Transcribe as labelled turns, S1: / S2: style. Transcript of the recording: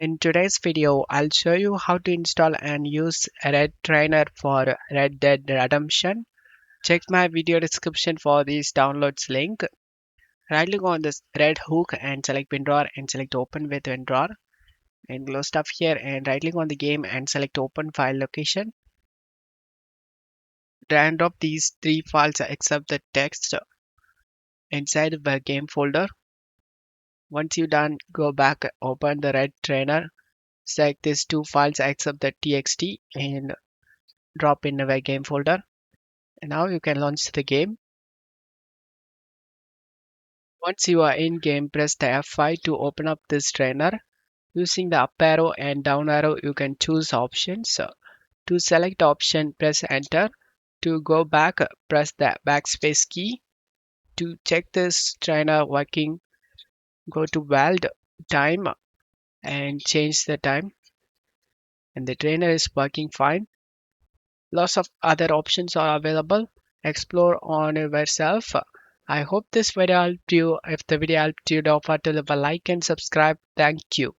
S1: In today's video, I'll show you how to install and use Red Trainer for Red Dead Redemption. Check my video description for this downloads link. Right click on this red hook and select WinRAR and select open with WinRAR and close stuff here and right click on the game and select open file location. Drag and drop these three files except the text inside the game folder. Once you're done, go back, open the Red Trainer, select these two files except the txt and drop in the game folder. And now you can launch the game. Once you are in game, press the F5 to open up this trainer. Using the up arrow and down arrow, you can choose options. To select option, press enter. To go back, press the backspace key. To check this trainer working, go to world time and change the time. And the trainer is working fine. Lots of other options are available. Explore on yourself. I hope this video helped you. If the video helped you, don't forget to leave a like and subscribe. Thank you.